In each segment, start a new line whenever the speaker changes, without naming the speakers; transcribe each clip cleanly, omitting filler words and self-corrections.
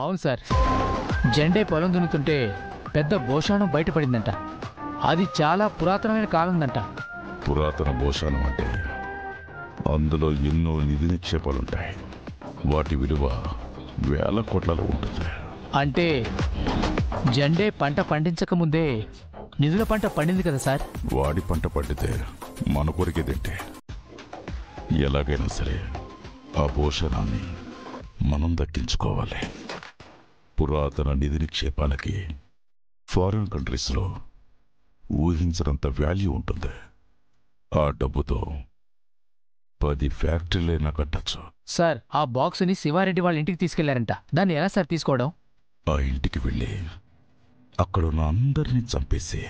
అవును సార్, జెండే పొలం దున్నుతుంటే పెద్ద భోషాణం బయటపడిందంట. అది చాలా పురాతనమైన కాలందంట.
పురాతన భోషాణం అంటే అందులో ఎన్నో నిధి నిక్షేపాలుంటాయి. వాటి విలువ వేల కోట్లలో ఉంటుంది.
అంటే జెండే పంట పండించకముందే నిధుల పంట పండింది కదా సార్.
వాడి పంట పండితే మన కొరికేదంటే ఎలాగైనా సరే ఆ భోషణాన్ని మనం దక్కించుకోవాలి. పురాతన నిధి నిక్షేపాలకి ఫారిన్ కంట్రీస్లో ఊహించినంత వాల్యూ ఉంటుంది. ఆ డబ్బుతో 10 ఫ్యాక్టరీలైనా కట్టచ్చు.
సార్, ఆ బాక్స్ని శివారెడ్డి వాళ్ళ ఇంటికి తీసుకెళ్లారంట. దాన్ని ఎలా సార్ తీసుకోవడం?
ఆ ఇంటికి వెళ్ళి అక్కడున్న అందరినీ చంపేసి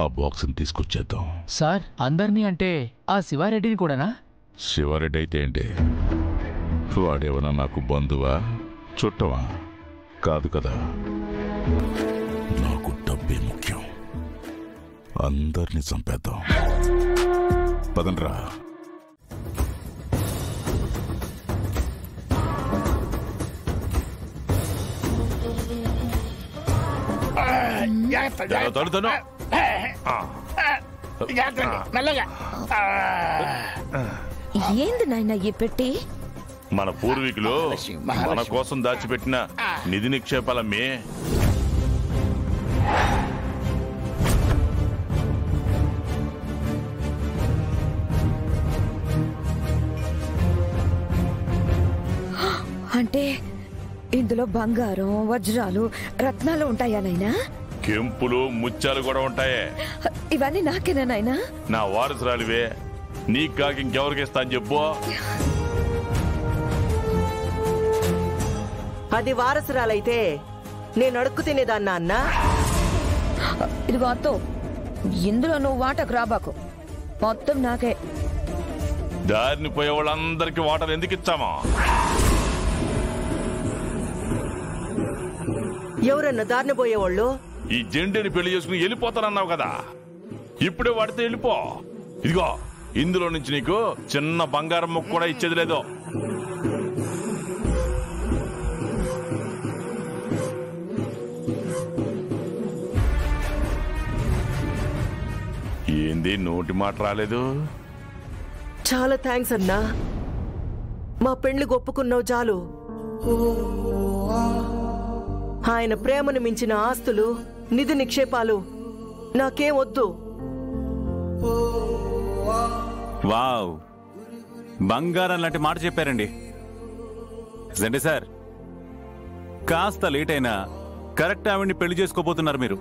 ఆ బాక్స్ని తీసుకొచ్చేద్దాం.
సార్, అందరినీ అంటే ఆ శివారెడ్డిని కూడానా?
శివారెడ్డి అయితే ఏంటి? వాడేమన్నా నాకు బంధువా, చుట్టమా? కాదు కదా. నాకు డబ్బే ముఖ్యం. అందరినీ చంపేద్దాం. పదండ్రా.
ఏంది నాయన ఈ పెట్టి?
మన పూర్వీకులు మన కోసం దాచిపెట్టిన నిధి నిక్షేపాలమ్మే.
అంటే ఇందులో బంగారం, వజ్రాలు, రత్నాలు ఉంటాయా నాయనా?
కెంపులు, ముత్యాలు కూడా ఉంటాయే.
ఇవన్నీ నాకేనా నాయనా?
నా వారసురాలివే, నీకు కాక ఇంకెవరికి ఇస్తా అని చెప్పు.
అది వారసురాలైతే నేను అడుక్కు తినేదాన్నా అన్నా?
ఇదిగో అత్తో, ఇందులో నువ్వు వాటకు రాబాకు, మొత్తం నాకే.
దారిని పోయే వాళ్ళందరికీ వాటర్ ఎందుకు ఇచ్చామా?
ఎవరన్నా దారిని పోయేవాళ్ళు?
ఈ జెండేని పెళ్లి చేసుకుని వెళ్ళిపోతానన్నావు కదా, ఇప్పుడే వాడితే వెళ్ళిపో. ఇదిగో, ఇందులో నుంచి నీకు చిన్న బంగారం ముక్క కూడా ఇచ్చేది లేదు. ఏంది నోటి మాట రాలేదు?
చాలా థ్యాంక్స్ అన్నా. మా పెళ్లి ఒప్పుకున్నావు చాలు. ఆయన ప్రేమను మించిన ఆస్తులు, నిధి నిక్షేపాలు నాకేం వద్దు.
వావ్, బంగారం లాంటి మాట చెప్పారండి. జెండే సార్, కాస్త లేట్ అయినా కరెక్ట్ ఆవిడ్ని పెళ్లి చేసుకోబోతున్నారు మీరు.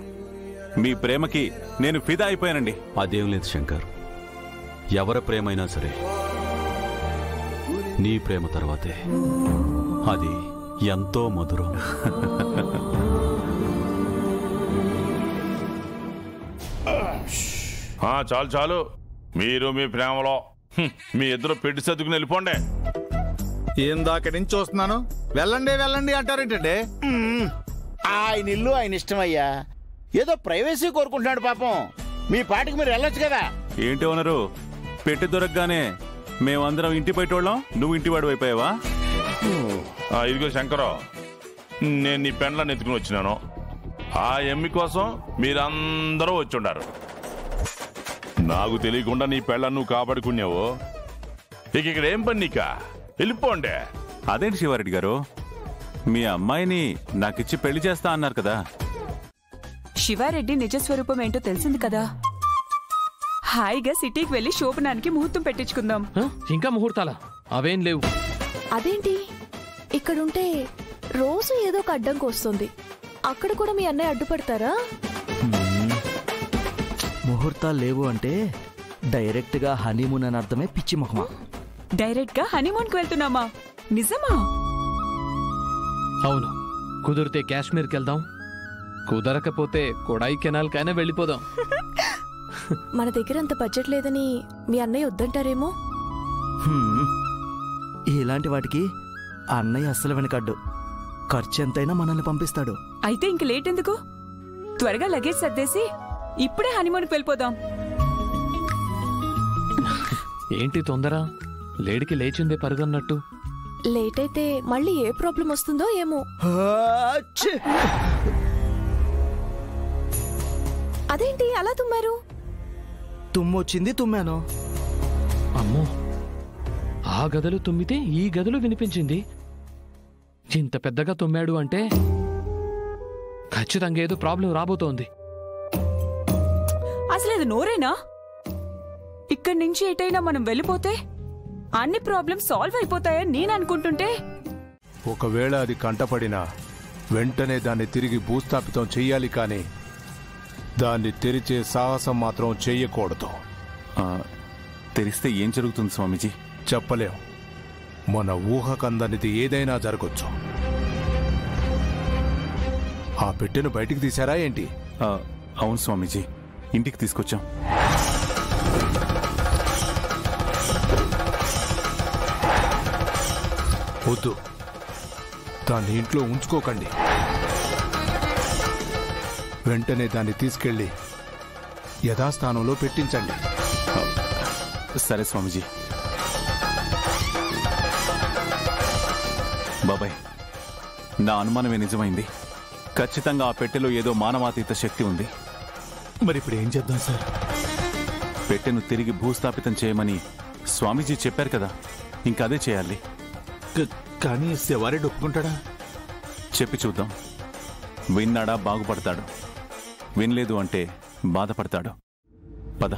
మీ ప్రేమకి నేను ఫిదా అయిపోయానండి.
అదేం లేదు శంకర్, ఎవరి ప్రేమైనా సరే నీ ప్రేమ తర్వాతే. అది ఎంతో మధురం.
చాలు చాలు, మీరు మీ ప్రేమలో మీ ఇద్దరు పెట్టి సర్దుకుని వెళ్ళిపోండి.
ఇందాక నుంచి చూస్తున్నాను, వెళ్ళండి వెళ్ళండి అంటారేంటండి?
ఆయన ఇల్లు ఆయన ఇష్టమయ్యా, ఏదో ప్రైవసీ కోరుకుంటున్నాడు పాపం. మీ పాటికి మీరు వెళ్ళొచ్చు కదా.
ఏంటి ఓనరు, పెట్టి దొరకగానే మేమందరం ఇంటి బయటోళ్ళం, నువ్వు ఇంటి వాడు అయిపోయావా?
ఇదిగో శంకరం, నేను నీ పెండ్లను ఎత్తుకుని వచ్చినాను. ఆ ఎమ్మి కోసం మీరందరూ వచ్చి ఉండారు. నాకు తెలియకుండా నీ పెళ్ళను నువ్వు కాపాడుకున్నావు. ఇక ఇక్కడ ఏం పని నీకా? వెళ్ళిపోండే.
అదేంటి శివారెడ్డి గారు, మీ అమ్మాయిని నాకిచ్చి పెళ్లి చేస్తా అన్నారు కదా?
శివారెడ్డి నిజస్వరూపం ఏంటో తెలిసింది కదా. హాయిగా సిటీకి వెళ్లి శోభనానికి ముహూర్తం పెట్టించుకుందాం.
ఇంకా ముహూర్తాలా? అవేం లేవు.
అదేంటి, ఇక్కడుంటే రోజు ఏదో ఒక అడ్డంకి వస్తుంది. అక్కడ కూడా మీ అన్నయ్య అడ్డుపడతారా?
ముహూర్తాలు లేవు అంటే డైరెక్ట్ గా హనీమూన్ అని అర్థమే, పిచ్చి మొహమా.
డైరెక్ట్ గా హనీమూన్ కు వెళ్తున్నామా? నిజమా?
అవును, కుదిరితే కాశ్మీర్కి వెళ్దాం, కుదరకపోతే కొడాయి కెనాల్ కైనా వెళ్ళిపోదాం.
మన దగ్గర అంత బడ్జెట్ లేదని మీ అన్నయ్య వద్దంటారేమో.
ఇలాంటి వాటికి అన్నయ్య అస్సలు వెనకడ్డు. ఖర్చు ఎంతైనా మనల్ని పంపిస్తాడు.
అయితే ఇంక లేట్ ఎందుకు? త్వరగా లగేజ్ సర్దేసి ఇప్పుడే హనీమూన్కి వెళ్ళిపోదాం.
ఏంటి తొందర? లేడికి లేచిందే పరుగన్నట్టు.
లేట్ అయితే మళ్ళీ ఏ ప్రాబ్లం వస్తుందో ఏమో. అదేంటి అలా తుమ్మారు?
తుమ్మొచ్చింది, తుమ్మాను.
అమ్మో, ఆ గదలు తుమ్మితే ఈ గదలు వినిపించింది. ఇంత పెద్దగా తుమ్మాడు అంటే ఖచ్చితంగా ఏదో ప్రాబ్లం రాబోతోంది.
అసలు ఇది నోరేనా? ఇక్కడి నుంచి ఎటైనా మనం వెళ్ళిపోతే అన్ని ప్రాబ్లమ్స్ సాల్వ్ అయిపోతాయని నేను అనుకుంటుంటే,
ఒకవేళ అది కంటపడినా వెంటనే దాన్ని తిరిగి భూస్థాపితం చెయ్యాలి, కానీ దాన్ని తెరిచే సాహసం మాత్రం చెయ్యకూడదు.
తెరిస్తే ఏం జరుగుతుంది స్వామీజీ?
చెప్పలేం. మన ఊహకందనిది ఏదైనా జరగచ్చు. ఆ పెట్టెను బయటికి తీశారా ఏంటి?
అవును స్వామీజీ, ఇంటికి తీసుకొచ్చాం.
వద్దు, దాన్ని ఇంట్లో ఉంచుకోకండి. వెంటనే దాన్ని తీసుకెళ్లి యథాస్థానంలో పెట్టించండి.
సరే స్వామీజీ. బాబాయ్, నా అనుమానమే నిజమైంది. ఖచ్చితంగా ఆ పెట్టెలో ఏదో మానవాతీత శక్తి ఉంది.
మరి ఇప్పుడు ఏం చేద్దాం సార్?
పెట్టెను తిరిగి భూస్థాపితం చేయమని స్వామీజీ చెప్పారు కదా, ఇంకదే చేయాలి.
కానీ శివారెడ్డి ఒప్పుకుంటాడా?
చెప్పి చూద్దాం. విన్నాడా బాగుపడతాడు, వినలేదు అంటే బాధపడతాడు. పద.